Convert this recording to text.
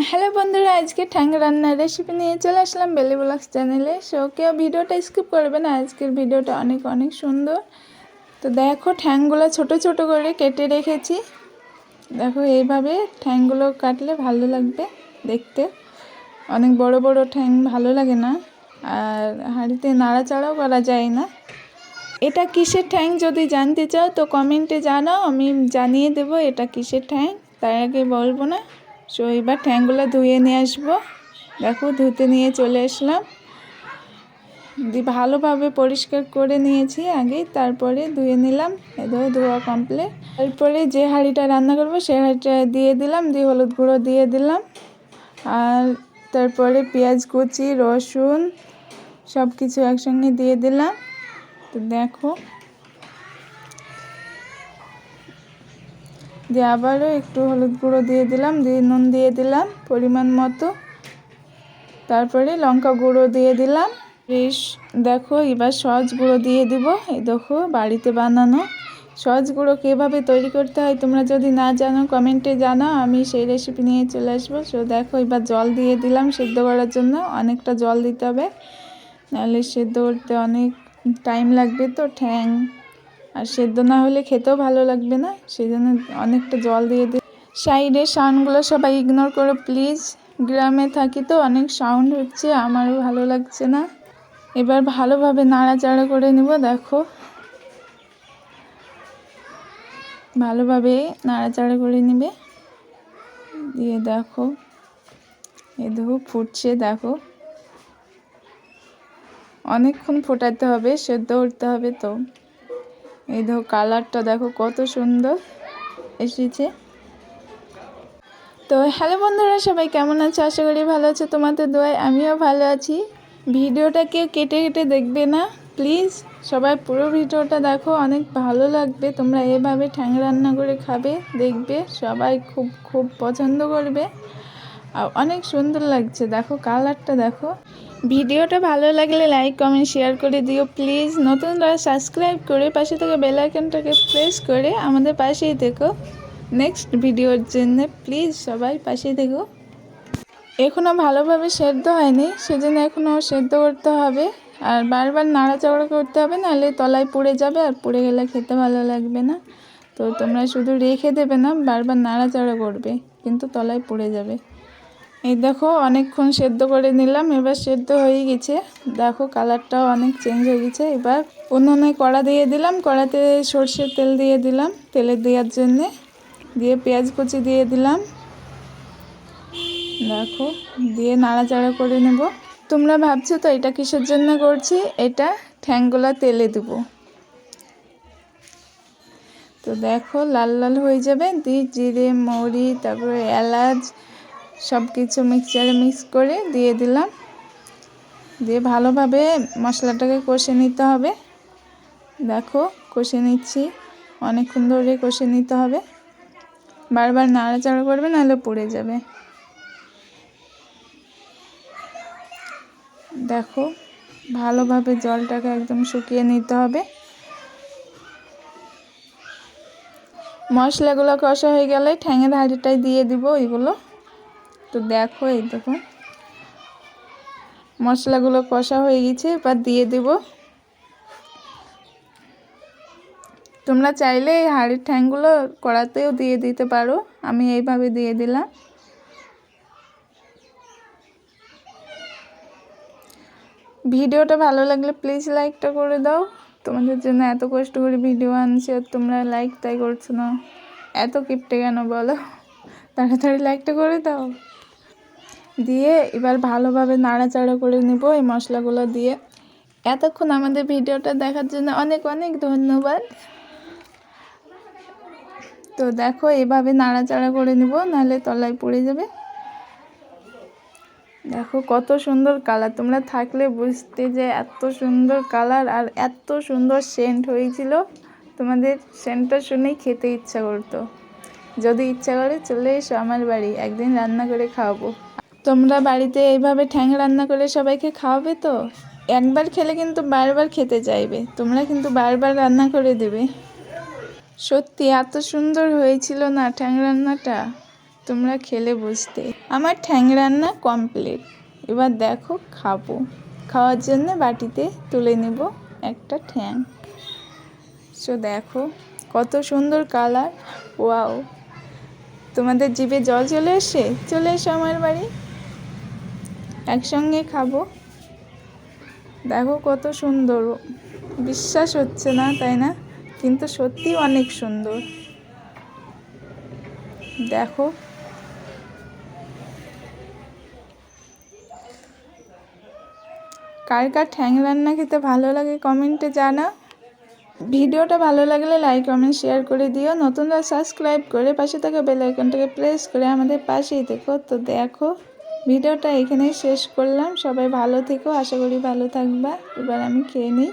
Hello বন্ধুরা, আজকে ঠ্যাং রান্নার রেসিপি নিয়ে চলে আসলাম বেলি ব্লগস চ্যানেলে। সো কেউ ভিডিওটা স্কিপ করবে না, আজকের ভিডিওটা অনেক অনেক সুন্দর। তো দেখো, ঠ্যাংগুলো ছোট ছোট করে কেটে রেখেছি। দেখো, এইভাবে ঠ্যাংগুলো কাটলে ভালো লাগবে দেখতে। অনেক বড় বড় ঠ্যাং ভালো লাগে না, আর হাঁড়িতে নাড়াচাড়াও করা যায় না। এটা কিসের ঠ্যাং যদি জানতে চাও তো কমেন্টে জানাও, আমি জানিয়ে দেবো এটা কিসের ঠ্যাং। তার আগে বলবো না। সো এবার ঠ্যাংগুলো ধুয়ে নিয়ে আসবো। দেখো, ধুতে নিয়ে চলে আসলাম, দিয়ে ভালোভাবে পরিষ্কার করে নিয়েছি আগে, তারপরে ধুয়ে নিলাম। এদের ধোয়া কমপ্লিট। তারপরে যে হাঁড়িটা রান্না করবো সেই হাঁড়িটা দিয়ে দিলাম, দিয়ে হলুদ গুঁড়ো দিয়ে দিলাম, আর তারপরে পেঁয়াজ কুচি, রসুন সব কিছু একসঙ্গে দিয়ে দিলাম। তো দেখো, দিয়ে আবারও একটু হলুদ গুঁড়ো দিয়ে দিলাম, দিয়ে নুন দিয়ে দিলাম পরিমাণ মতো, তারপরে লঙ্কা গুঁড়ো দিয়ে দিলাম। দেখো, এবার সস গুঁড়ো দিয়ে দিব। এই দেখো, বাড়িতে বানানো সস গুঁড়ো কীভাবে তৈরি করতে হয় তোমরা যদি না জানো কমেন্টে জানাও, আমি সেই রেসিপি নিয়ে চলে আসবো। সো দেখো, এবার জল দিয়ে দিলাম সেদ্ধ করার জন্য। অনেকটা জল দিতে হবে, নাহলে সেদ্ধ করতে অনেক টাইম লাগবে। তো ঠ্যাং আর সেদ্ধ না হলে খেতেও ভালো লাগবে না, সেই জন্য অনেকটা জল দিয়ে দিই। সাইডের সাউন্ডগুলো সবাই ইগনোর করো প্লিজ, গ্রামে থাকি তো অনেক সাউন্ড হচ্ছে, আমারও ভালো লাগছে না। এবার ভালোভাবে নাড়াচাড়া করে নিব। দেখো, ভালোভাবে নাড়াচাড়া করে নিবে, দিয়ে দেখো, এই দেখো ফুটছে। দেখো, অনেকক্ষণ ফোটাতে হবে, সেদ্ধ করতে হবে। তো এই দেখো, কালারটা দেখো কত সুন্দর এসেছে। তো হ্যালো বন্ধুরা, সবাই কেমন আছে? আশা করি ভালো আছে, তোমাদের দোয়ায় আমিও ভালো আছি। ভিডিওটা কেউ কেটে কেটে দেখবে না প্লিজ, সবাই পুরো ভিডিওটা দেখো, অনেক ভালো লাগবে। তোমরা এভাবে ঠ্যাং রান্না করে খাবে, দেখবে সবাই খুব খুব পছন্দ করবে, আর অনেক সুন্দর লাগছে। দেখো কালারটা দেখো। ভিডিওটা ভালো লাগলে লাইক কমেন্ট শেয়ার করে দিও প্লিজ। নতুনরা সাবস্ক্রাইব করে পাশে থেকে বেল আইকনটাকে প্রেস করে আমাদের পাশেই থেকো নেক্সট ভিডিওর জন্য। প্লিজ সবাই পাশে থেকো। এখনও ভালোভাবে সেদ্ধ হয়নি, সেজন্য এখনও সেদ্ধ করতে হবে, আর বারবার নাড়াচাড়া করতে হবে, নাহলে তলায় পুড়ে যাবে, আর পুড়ে গেলে খেতে ভালো লাগবে না। তো তোমরা শুধু রেখে দেবে না, বারবার নাড়াচাড়া করবে, কিন্তু তলায় পুড়ে যাবে। এই দেখো, অনেকক্ষণ সেদ্ধ করে নিলাম, এবার সেদ্ধ হয়ে গেছে। দেখো কালারটাও অনেক চেঞ্জ হয়ে গেছে। এবার উনুনে কড়া দিয়ে দিলাম, কড়াতে সর্ষের তেল দিয়ে দিলাম তেলে দেওয়ার জন্যে, দিয়ে পেঁয়াজ কুচি দিয়ে দিলাম। দেখো, দিয়ে নাড়াচাড়া করে নেব। তোমরা ভাবছো তো এটা কিসের জন্য করছি, এটা ঠ্যাংগুলা তেলে দেবো। তো দেখো, লাল লাল হয়ে যাবে, দিয়ে জিরে মৌরি তারপরে এলাচ সব কিছু মিক্সচারে মিক্স করে দিয়ে দিলাম, দিয়ে ভালোভাবে মশলাটাকে কষে নিতে হবে। দেখো, কষে নিচ্ছি, অনেকক্ষণ ধরে কষে নিতে হবে, বারবার নাড়াচাড়া করবে নাহলে পুড়ে যাবে। দেখো, ভালোভাবে জলটাকে একদম শুকিয়ে নিতে হবে। মশলাগুলো কষা হয়ে গেলে ঠ্যাঙের হাঁড়িটাই দিয়ে দিব এগুলো। তো দেখো, এই দেখো মশলাগুলো কষা হয়ে গেছে, এবার দিয়ে দেব। তোমরা চাইলে এই হাঁড়ির ঠ্যাংগুলো কড়াতেও দিয়ে দিতে পারো, আমি এইভাবে দিয়ে দিলাম। ভিডিওটা ভালো লাগলে প্লিজ লাইকটা করে দাও। তোমাদের জন্য এত কষ্ট করে ভিডিও আনছি আর তোমরা লাইক তাই করছো না, এত কিপটে কেন বলো? তাড়াতাড়ি লাইকটা করে দাও। দিয়ে এবার ভালোভাবে নাড়াচাড়া করে নিব এই মশলাগুলো দিয়ে। এতক্ষণ আমাদের ভিডিওটা দেখার জন্য অনেক অনেক ধন্যবাদ। তো দেখো, এইভাবে নাড়াচাড়া করে নিব, নাহলে তলায় পড়ে যাবে। দেখো কত সুন্দর কালার, তোমরা থাকলে বুঝতে যে এত সুন্দর কালার আর এত সুন্দর সেন্ট হয়েছিল, তোমাদের সেন্টটা শুনেই খেতে ইচ্ছা করতো। যদি ইচ্ছা করে চলে এসো আমার বাড়ি, একদিন রান্না করে খাওয়াবো। তোমরা বাড়িতে এইভাবে ঠ্যাং রান্না করে সবাইকে খাওয়াবে তো? একবার খেলে কিন্তু বারবার খেতে চাইবে, তোমরা কিন্তু বারবার রান্না করে দেবে। সত্যি এত সুন্দর হয়েছিল না ঠ্যাং রান্নাটা, তোমরা খেলে বুঝতে। আমার ঠ্যাং রান্না কমপ্লিট, এবার দেখো খাবো। খাওয়ার জন্য বাটিতে তুলে নেব একটা ঠ্যাং। সো দেখো কত সুন্দর কালার, ওয়াও। তোমাদের জিভে জল চলে এসো আমার বাড়ি, একসঙ্গে খাবো। দেখো কত সুন্দর, বিশ্বাস হচ্ছে না তাই না, কিন্তু সত্যি অনেক সুন্দর। দেখো কার কার ঠ্যাং রান্না খেতে ভালো লাগে কমেন্টে জানাও। ভিডিওটা ভালো লাগলে লাইক কমেন্ট শেয়ার করে দিও। নতুনরা সাবস্ক্রাইব করে পাশে থাকা বেল আইকনটাকে প্রেস করে আমাদের পাশেই থেকো। তো দেখো ভিডিওটা এখানেই শেষ করলাম। সবাই ভালো থেকো, আশা করি ভালো থাকবা। এবার আমি খেয়ে নিই।